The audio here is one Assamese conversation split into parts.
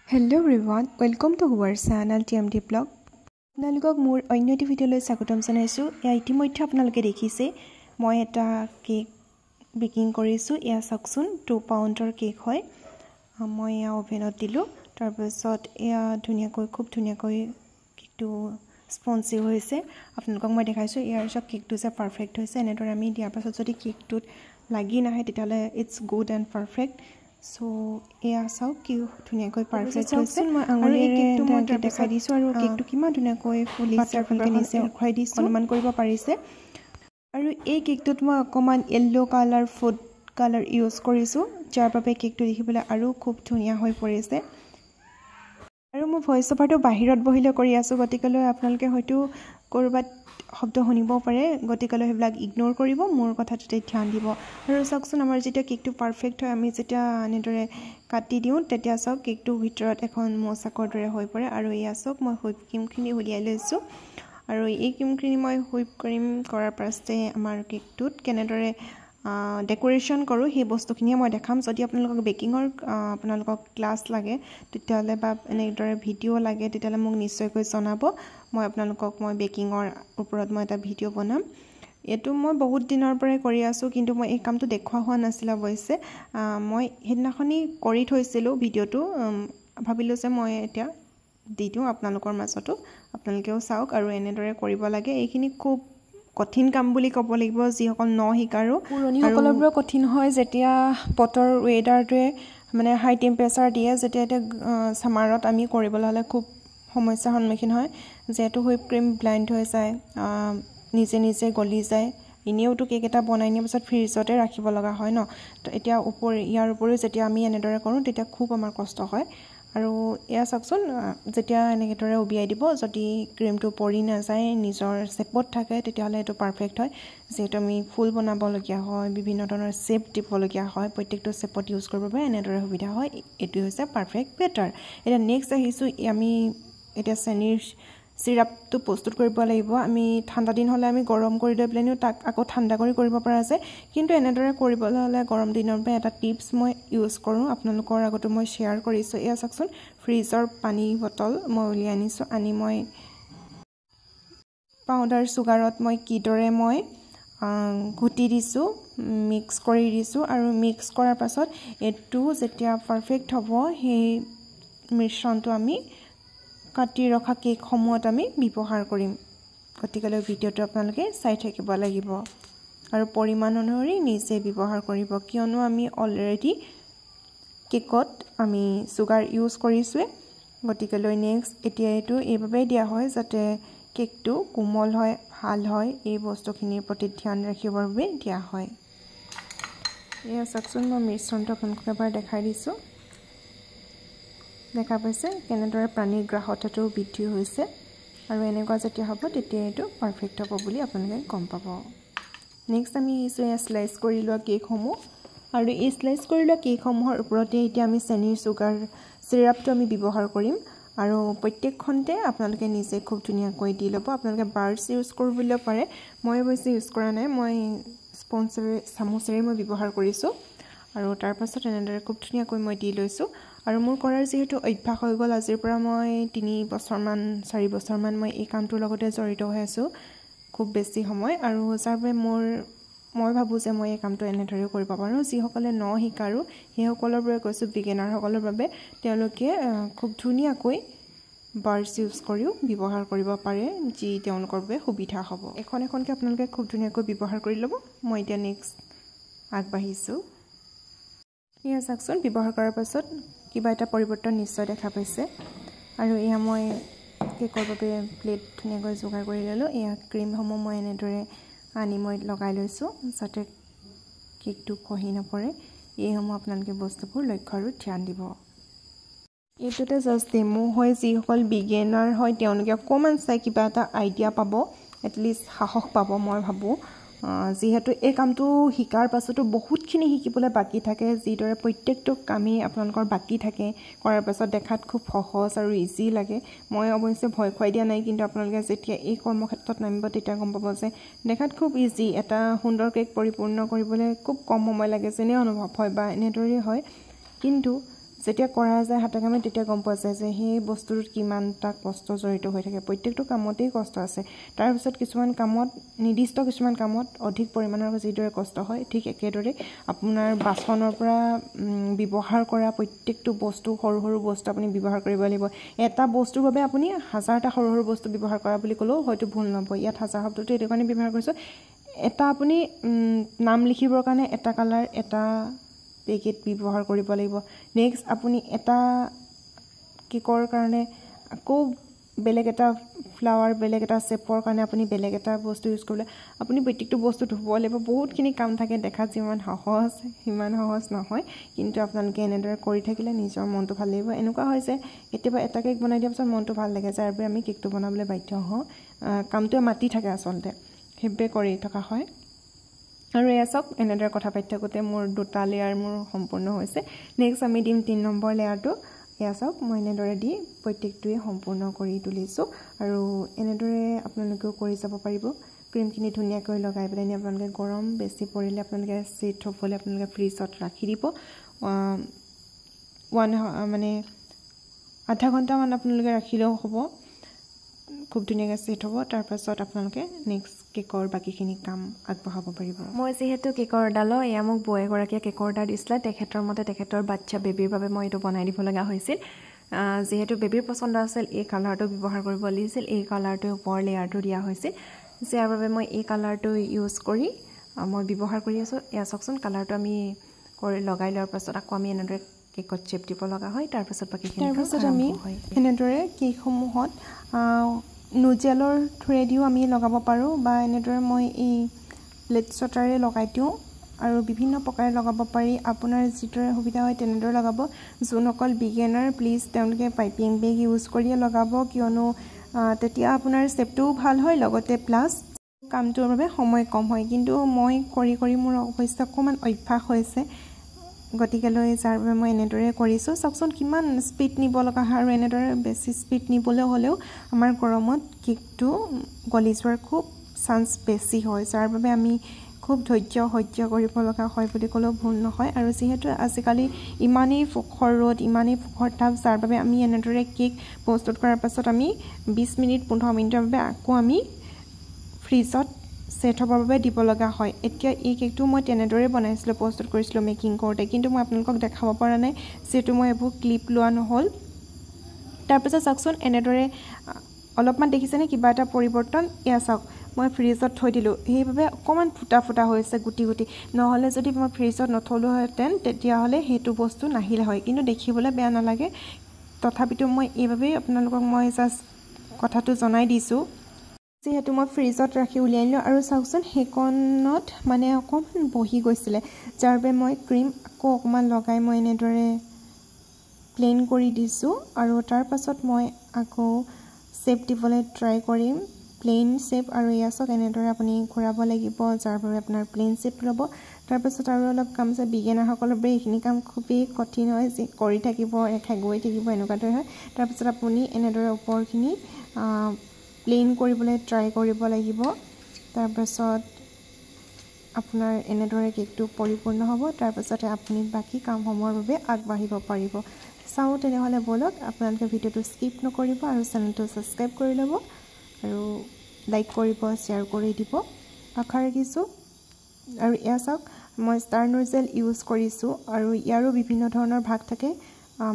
Hello everyone, welcome to our channel TMD Blog. আপোনালোকক মোৰ অন্য এটি ভিডিঅ'লৈ স্বাগতম জনাইছো। ইতিমধ্যে আপোনালোকে দেখিছে মই এটা কেক বেকিং কৰিছো। এয়া চাওকচোন 2 পাউণ্ডৰ কেক হয়। মই এয়া ওভেনত দিলো। তাৰ পিছত এয়া খুব ধুনিয়াকৈ কেকটো স্পঞ্জি হৈছে। আপোনালোকক মই দেখাইছো ইয়াৰ সব কেকটো যে পাৰফেক্ট হৈছে। এনেদৰে আমি দিয়াৰ পাছত যদি কেকটোত লাগি নাহে তেতিয়ালে it's good and perfect. So এয়া চাও কি ধুনিয়াকৈ পাৰফেক্ট হৈছে। মই আঙুলিৰে কেকটো মই দেখাই দিছো আৰু কেকটো কিমান ধুনিয়াকৈ ফুলিছে আপোনালোকে নিজে খুৱাই দিছো অনুমান কৰিব পাৰিছে। আৰু এই কেকটোত মই অকমান yellow color food color use কৰিছো যাৰ বাবে কেকটো দেখিবলৈ আৰু খুব ধুনিয়া হৈ পৰিছে। আৰু মই ভয়েস অভাৰটো বাহিৰত বহিলে কৰি আছো গতিকেলৈ আপোনালোকে হয়তো কৰবাত শব্দ শুনিব পাৰে গতিকেলৈ হেবিলাক ইগনোৰ কৰিব মোৰ কথাটোতে ধ্যান দিব। আৰু চাওকচোন আমাৰ যেতিয়া কেকটো পাৰফেক্ট হয় আমি যেতিয়া এনেদৰে কাটি দিও তেতিয়া চাওক কেকটো ভিতৰত এখন মোচাকৰ দৰে হৈ পৰে। আৰু ইয়া চাওক মই হুইপ ক্ৰীমখিনি উলিয়াই লৈছো আৰু এই ক্ৰীমখিনি মই হুইপ ক্ৰীম কৰাৰ পাছতে আমাৰ কেকটোত কেনেদৰে ডেকোৰেশন কৰো সেই বস্তুখিনি মই দেখাম। যদি আপোনালোকক বেকিংৰ আপোনালোকক ক্লাছ লাগে তেতিয়ালে বা এনেদৰে ভিডিও লাগে তেতিয়ালে মোক নিশ্চয়কৈ জনাব। মই আপোনালোকক বেকিংৰ ওপৰত মই এটা ভিডিও বনাম। এটো মই বহুত দিনৰ পৰাই কৰি আছো কিন্তু মই এই কামটো দেখুৱা হোৱা নাছিল অৱশ্যে। মই হেদিনাখনি কৰি থৈছিলো ভিডিওটো ভাবিলো যে মই এতিয়া দি দিও আপোনালোকৰ মাজতো আপোনালোকেও চাওক আৰু এনেদৰে কৰিব লাগে। এইখিনি খুব কঠিন কাম বুলি ক'ব লাগিব যিসকল ন শিকাৰো পুৰণি সকলৰবোৰ কঠিন হয় যেতিয়া বতৰ ওয়েদাৰটোৱে মানে হাই টেম্পাৰেচাৰ দিয়ে যেতিয়া সামাৰত আমি কৰিবলৈ হলে খুব সমস্যাৰ সন্মুখীন হয় যেটো হুইপ ক্ৰীম ব্লাইন্ড হৈ যায় নিজে নিজে গলি যায়। ইনিওটো কেক এটা বনাই নিয়াৰ পিছত ফ্ৰিজতে ৰাখিব লগা হয় ন। তো এতিয়া ইয়াৰ উপৰিও যেতিয়া আমি এনেদৰে কৰো তেতিয়া খুব আমাৰ কষ্ট হয়। আৰু এয়া চাওকচোন যেতিয়া এনেদৰে উবিয়াই দিব যদি ক্ৰীমটো পৰি না যায় নিজৰ শেপত থাকে তেতিয়ালে এটো পাৰফেক্ট হয়। যেটো আমি ফুল বনাব লগিয়া হয় বিভিন্ন ধৰণৰ শেপ দিব লগিয়া হয় প্ৰত্যেকটো শেপত ইউজ কৰিব পাৰে এনেদৰে সুবিধা হয়। এটো হৈছে পাৰফেক্ট বেটাৰ। এটা নেক্সট আহিছো আমি এটা চেনিৰ সিৰাপটো প্ৰস্তুত কৰিব লাগিব। আমি ঠাণ্ডা দিন হলে আমি গৰম কৰি লৈ প্লেনিও তাক আকৌ ঠাণ্ডা কৰি কৰিব পৰা যায় কিন্তু এনেদৰে কৰিবলৈ হলে গৰম দিনৰ বাবে এটা টিপস মই ইউজ কৰো আপোনালোকৰ আগতে মই শেয়াৰ কৰিছো। এয়া চাওকচোন ফ্ৰিজৰ পানী বটল মই উলিয়াই আনিছো আনি মই পাউডাৰ সুগাৰত মই কিদৰে মই গুটি দিছো মিক্স কৰি দিছো আৰু মিক্স কৰাৰ পাছত এটো যেতিয়া পাৰফেক্ট হ'ব সেই মিশ্ৰণটো আমি কাটি ৰখা কেক সমূহত আমি ব্যৱহাৰ কৰিম। গতিকেলৈ ভিডিওটো আপোনালোকে চাই থাকিব লাগিব আৰু পৰিমাণ অনুসৰি নিজে ব্যৱহাৰ কৰিব কিয়নো আমি অলৰেডি কেকত আমি সুগাৰ ইউজ কৰিছো। গতিকেলৈ নেক্সট এতিয়া এটো এইভাবে দিয়া হয় যাতে কেকটো কোমল হয় ভাল হয় এই বস্তুখিনিৰ প্ৰতি ধ্যান ৰাখিবৰ বাবে দিয়া হয়। এয়া চাওকচোন মই মিশ্ৰণটো আপোনালোকক এবাৰ দেখাই দিছো। দেখা পাইছে কেনেদৰে পানীৰ গ্ৰাহকতাটো বৃদ্ধি হৈছে আৰু এনেকুৱা যেতিয়া হ'ব তেতিয়া এটো পাৰফেক্ট হ'ব বুলি আপোনালোকে গম পাব। নেক্সট আমি স্লাইস কৰি লোৱা কেকসমূহ আৰু এই স্লাইস কৰি লোৱা কেকসমূহৰ ওপৰতে এতিয়া আমি চেনিৰ সুগাৰ সিৰাপটো আমি ব্যৱহাৰ কৰিম আৰু প্ৰত্যেকখনতে আপোনালোকে নিজে খুব ধুনিয়াকৈ দি ল'ব। আপোনালোকে বাৰ্ডছ ইউজ কৰিব পাৰে মই অৱশ্যে ইউজ কৰা নাই মই স্পঞ্জৰে চামুচেৰে মই ব্যৱহাৰ কৰিছো আৰু তাৰ পাছত এনেদৰে খুব ধুনিয়াকৈ মই দি লৈছো। আৰু মোৰ কৰাৰ যেহেতু অভ্যাস হৈ গল আজিৰ পৰা মই 3 বছৰ মান 4 বছৰ মান মই এই কামটোৰ লগতে জড়িত হৈ আছো খুব বেছি সময় আৰু যাৰবে মই ভাবো যে মই এই কামটো এনেদৰে কৰিব পাৰো। যি সকলে ন শিকাৰো সেই সকলৰ বাবে কৈছো বিগিনাৰ সকলৰ বাবে তেওঁলোকে খুব ধুনিয়াকৈ বাৰ্ডছ ইউজ কৰিও ব্যৱহাৰ কৰিব পাৰে যি তেওঁলোকৰ বাবে সুবিধা হ'ব। এখনকে আপোনালোকে খুব ধুনিয়াকৈ ব্যৱহাৰ কৰি ল'ব। মই এতিয়া নেক্সট আগবাঢ়িছো। ইয়া চাওকচোন ব্যৱহাৰ কৰাৰ পাছত কিবা এটা পৰিৱৰ্তন নিশ্চয় দেখা পাইছে আৰু এয়া মই কেকৰ বাবে প্লেট ধুনিয়াকৈ যোগাৰ কৰি ললো। এয়া ক্ৰীমসমূহ মই এনেদৰে আনি মই লগাই লৈছো যাতে কেকটো খহি নপৰে। এইসমূহ আপোনালোকে বস্তুবোৰ লক্ষ্য আৰু ধ্যান দিব। এইটোতে জাস্ট ডেমো হয় যিসকল বিগিনাৰ হয় তেওঁলোকে অকমান চাই কিবা এটা আইডিয়া পাব এটলিষ্ট সাহস পাব মই ভাবো। যেহেতু এই কামটো শিকাৰ পাছতো বহুতখিনি শিকিবলৈ বাকি থাকে যিদৰে প্ৰত্যেকটো কামেই আপোনালোকৰ বাকি থাকে কৰাৰ পাছত দেখাত খুব সহজ আৰু ইজি লাগে। মই অৱশ্যে ভয় খুৱাই দিয়া নাই কিন্তু আপোনালোকে যেতিয়া এই কৰ্মক্ষেত্ৰত নামিব তেতিয়া গম পাব যে দেখাত খুব ইজি এটা সুন্দৰ কেক পৰিপূৰ্ণ কৰিবলৈ খুব কম সময় লাগে যেনে অনুভৱ হয় বা এনেদৰে হয় কিন্তু যেতিয়া কৰা যায় হাতে কামে তেতিয়া গম পোৱা যায় যে সেই বস্তুটোত কিমানটা কষ্ট জড়িত হৈ থাকে প্ৰত্যেকটো কামতেই কষ্ট আছে তাৰ পিছত কিছুমান কামত নিৰ্দিষ্ট কিছুমান কামত অধিক পৰিমাণৰ যিদৰে কষ্ট হয় ঠিক একেদৰে আপোনাৰ বাচনৰ পৰা ব্যৱহাৰ কৰা প্ৰত্যেকটো বস্তু সৰু সৰু বস্তু আপুনি ব্যৱহাৰ কৰিব লাগিব এটা বস্তুৰ বাবে আপুনি হাজাৰটা সৰু সৰু বস্তু ব্যৱহাৰ কৰা বুলি ক'লেও হয়তো ভুল নহ'ব ইয়াত হাজাৰ শব্দটো এইটো কাৰণে ব্যৱহাৰ কৰিছোঁ এটা আপুনি নাম লিখিবৰ কাৰণে এটা কালাৰ এটা পেকেট ব্যৱহাৰ কৰিব লাগিব নেক্সট আপুনি এটা কেকৰ কাৰণে আকৌ বেলেগ এটা ফ্লাৱাৰ বেলেগ এটা শেপৰ কাৰণে আপুনি বেলেগ এটা বস্তু ইউজ কৰিলে আপুনি প্ৰত্যেকটো বস্তু ধুব লাগিব বহুতখিনি কাম থাকে দেখাত যিমান সহজ সিমান সহজ নহয় কিন্তু আপোনালোকে এনেদৰে কৰি থাকিলে নিজৰ মনটো ভাল লাগিব এনেকুৱা হয় যে কেতিয়াবা এটা কেক বনাই দিয়াৰ পিছত মনটো ভাল লাগে যাৰ বাবে আমি কেকটো বনাবলৈ বাধ্য হওঁ কামটোৱে মাতি থাকে আচলতে সেইবাবে কৰি থকা হয় আৰু এয়া চাওক এনেদৰে কথা পাতি থাকোঁতে মোৰ দুটা লেয়াৰ মোৰ সম্পূৰ্ণ হৈছে নেক্সট আমি দিম 3 নম্বৰ লেয়াৰটো এয়া চাওক মই এনেদৰে দি প্ৰত্যেকটোৱে সম্পূৰ্ণ কৰি তুলিছোঁ আৰু এনেদৰে আপোনালোকেও কৰি যাব পাৰিব ক্ৰীমখিনি ধুনীয়াকৈ লগাই পেলাই আপোনালোকে গৰম বেছি পৰিলে আপোনালোকে ছেট হ'বলৈ আপোনালোকে ফ্ৰিজত ৰাখি দিব মানে আধা ঘণ্টামান আপোনালোকে ৰাখিলেও হ'ব খুব ধুনীয়াকৈ ছেট হ'ব তাৰপাছত আপোনালোকে নেক্সট কেকৰ বাকীখিনি কাম আগবঢ়াব পাৰিব মই যিহেতু কেকৰ অৰ্ডাৰ লওঁ এয়া মোক বৌ এগৰাকীয়ে কেকৰ অৰ্ডাৰ দিছিলে তেখেতৰ মতে তেখেতৰ বাচ্চা বেবীৰ বাবে মই এইটো বনাই দিব লগা হৈছিল যেহেতু বেবীৰ পচন্দ আছিল এই কালাৰটো ব্যৱহাৰ কৰিব লাগিছিল এই কালাৰটো ওপৰ লেয়াৰটো দিয়া হৈছিল যাৰ বাবে মই এই কালাৰটো ইউজ কৰি মই ব্যৱহাৰ কৰি আছোঁ এয়া চাওকচোন কালাৰটো আমি কৰি লগাই লোৱাৰ পাছত আকৌ আমি এনেদৰে কেকত চেপ দিব লগা হয় তাৰপাছত বাকীখিনি তাৰপাছত আমি এনেদৰে কেকসমূহত নুজেলৰ থ্ৰেডিও আমি লগাব পাৰোঁ বা এনেদৰে মই এই প্লেট শ্বটাৰে লগাই দিওঁ আৰু বিভিন্ন প্ৰকাৰে লগাব পাৰি আপোনাৰ যিদৰে সুবিধা হয় তেনেদৰে লগাব যোনসকল বিগিনাৰ প্লিজ তেওঁলোকে পাইপিং বেগ ইউজ কৰিয়ে লগাব কিয়নো তেতিয়া আপোনাৰ ষ্টেপটোও ভাল হয় লগতে প্লাছ কামটোৰ বাবে সময় কম হয় কিন্তু মই কৰি কৰি মোৰ অৱশ্যে অকণমান অভ্যাস হৈছে গতিকেলৈ যাৰ বাবে মই এনেদৰে কৰিছোঁ চাওকচোন কিমান স্পীড নিব লগা হয় আৰু এনেদৰে বেছি স্পীড নিবলৈ হ'লেও আমাৰ গৰমত কেকটো গলি যোৱাৰ খুব চান্স বেছি হয় যাৰ বাবে আমি খুব সহ্য কৰিব লগা হয় বুলি ক'লেও ভুল নহয় আৰু যিহেতু আজিকালি ইমানেই প্ৰখৰ ৰ'দ ইমানেই প্ৰখৰ তাপ যাৰ বাবে আমি এনেদৰে কেক প্ৰস্তুত কৰাৰ পাছত আমি 20 মিনিট 15 মিনিটৰ বাবে আকৌ আমি ফ্ৰিজত ছেট হ'বৰ বাবে দিব লগা হয় এতিয়া এই কেকটো মই তেনেদৰে বনাইছিলোঁ প্ৰস্তুত কৰিছিলোঁ মেকিং কৰোঁতে কিন্তু মই আপোনালোকক দেখাব পৰা নাই যিহেতু মই এইবোৰ ক্লিপ লোৱা নহ'ল তাৰপিছত চাওকচোন এনেদৰে অলপমান দেখিছেনে কিবা এটা পৰিৱৰ্তন এয়া চাওক মই ফ্ৰিজত থৈ দিলোঁ সেইবাবে অকণমান ফুটা হৈছে গুটি নহ'লে যদি মই ফ্ৰিজত নথলোহেঁতেন তেতিয়াহ'লে সেইটো বস্তু নাহিলে হয় কিন্তু দেখিবলৈ বেয়া নালাগে তথাপিতো মই এইবাবেই আপোনালোকক মই জাষ্ট কথাটো জনাই দিছোঁ যিহেতু মই ফ্ৰিজত ৰাখি উলিয়াই আনিলোঁ আৰু চাওকচোন সেইকণত মানে অকণমান বহি গৈছিলে যাৰ বাবে মই ক্ৰীম আকৌ অকণমান লগাই মই এনেদৰে প্লেন কৰি দিছোঁ আৰু তাৰ পাছত মই আকৌ শেপ দিবলৈ ট্ৰাই কৰিম প্লেন শেপ আৰু এয়া চাওক এনেদৰে আপুনি ঘূৰাব লাগিব যাৰ বাবে আপোনাৰ প্লেন শেপ ল'ব তাৰপাছত আৰু অলপ কাম আছে বিগিনাৰসকলৰ বাবে এইখিনি কাম খুবেই কঠিন হয় যে কৰি থাকিব গৈ থাকিব এনেকুৱা দৰে হয় তাৰপাছত আপুনি এনেদৰে ওপৰখিনি প্লেন কৰিবলৈ ট্ৰাই কৰিব লাগিব তাৰপাছত আপোনাৰ এনেদৰে কেকটো পৰিপূৰ্ণ হ'ব তাৰপাছতে আপুনি বাকী কামসমূহৰ বাবে আগবাঢ়িব পাৰিব চাওঁ তেনেহ'লে বলক আপোনালোকে ভিডিঅ'টো স্কিপ নকৰিব আৰু চেনেলটো ছাবস্ক্ৰাইব কৰি ল'ব আৰু লাইক কৰিব শ্বেয়াৰ কৰি দিব আশা ৰাখিছোঁ আৰু এয়া চাওক মই ষ্টাৰ নজেল ইউজ কৰিছোঁ আৰু ইয়াৰো বিভিন্ন ধৰণৰ ভাগ থাকে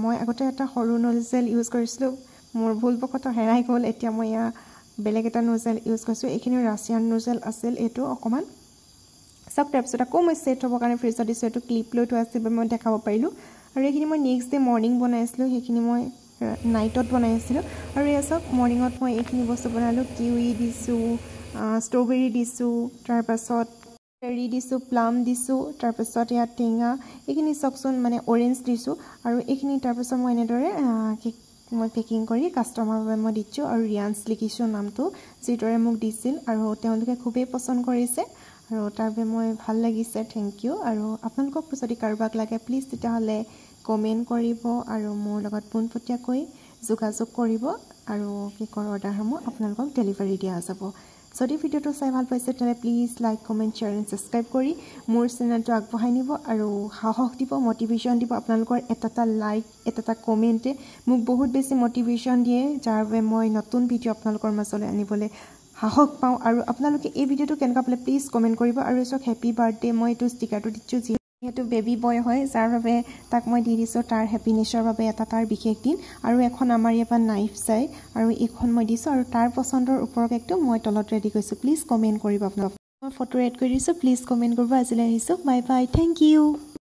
মই আগতে এটা সৰু নজেল ইউজ কৰিছিলোঁ মোৰ ভুলবশতঃ হেৰাই গ'ল এতিয়া মই এয়া বেলেগ এটা নজেল ইউজ কৰিছোঁ এইখিনি ৰাছিয়ান নজেল আছিল এইটো অকণমান চাওক তাৰপিছত আকৌ মই ছেট হ'বৰ কাৰণে ফ্ৰিজত দিছোঁ এইটো ক্লিপ লৈ থোৱা আছিল মই দেখাব পাৰিলোঁ আৰু এইখিনি মই নেক্সট ডে মৰ্ণিং বনাইছিলোঁ সেইখিনি মই নাইটত বনাইছিলোঁ আৰু এয়া চাওক মৰ্ণিঙত মই এইখিনি বস্তু বনালোঁ কিউই দিছোঁ ষ্ট্ৰবেৰী দিছোঁ তাৰপাছত চেৰি দিছোঁ প্লাম দিছোঁ তাৰপাছত ইয়াত টেঙা এইখিনি চাওকচোন মানে অৰেঞ্জ দিছোঁ আৰু এইখিনি তাৰপাছত মই এনেদৰে মই পেকিং কৰি কাষ্টমাৰৰ বাবে মই দিছোঁ আৰু ৰিয়ান্স লিখিছোঁ নামটো যিদৰে মোক দিছিল আৰু তেওঁলোকে খুবেই পচন্দ কৰিছে আৰু তাৰ বাবে মই ভাল লাগিছে থেংক ইউ আৰু আপোনালোকক যদি কাৰোবাক লাগে প্লিজ তেতিয়াহ'লে কমেণ্ট কৰিব আৰু মোৰ লগত পোনপটীয়াকৈ যোগাযোগ কৰিব আৰু কেকৰ অৰ্ডাৰসমূহ আপোনালোকক ডেলিভাৰী দিয়া যাব যদি ভিডিঅ'টো চাই ভাল পাইছে তেনে please like comment share and subscribe কৰি মোৰ চেনেলটো আগবঢ়াই নিব আৰু সাহস দিব মটিভেশ্যন দিব আপোনালোকৰ এটা লাইক এটা কমেণ্টে মোক বহুত বেছি মটিভেশ্যন দিয়ে যাৰ বাবে মই নতুন ভিডিঅ' আপোনালোকৰ মাজলৈ আনিবলৈ সাহস পাওঁ আৰু আপোনালোকে এই ভিডিঅ'টো কেনেকুৱা পালে প্লিজ কমেণ্ট কৰিব আৰু এছক হেপী বাৰ্থডে মই এইটো ষ্টিকাৰটো দিছোঁ যিহেতু বেবী বয় হয় যাৰ বাবে তাক মই দি দিছোঁ তাৰ হেপিনেছৰ বাবে এটা তাৰ বিশেষ দিন আৰু এখন আমাৰ ইয়াৰ পৰা নাইফ চাই আৰু এইখন মই দিছোঁ আৰু তাৰ পচন্দৰ ওপৰত একদম মই তলত ৰেডি কৰিছোঁ প্লিজ কমেণ্ট কৰিব আপোনালোক মই ফটো এড কৰি দিছোঁ প্লিজ কমেণ্ট কৰিব আজিলৈ আহিছোঁ বাই বাই থেংক ইউ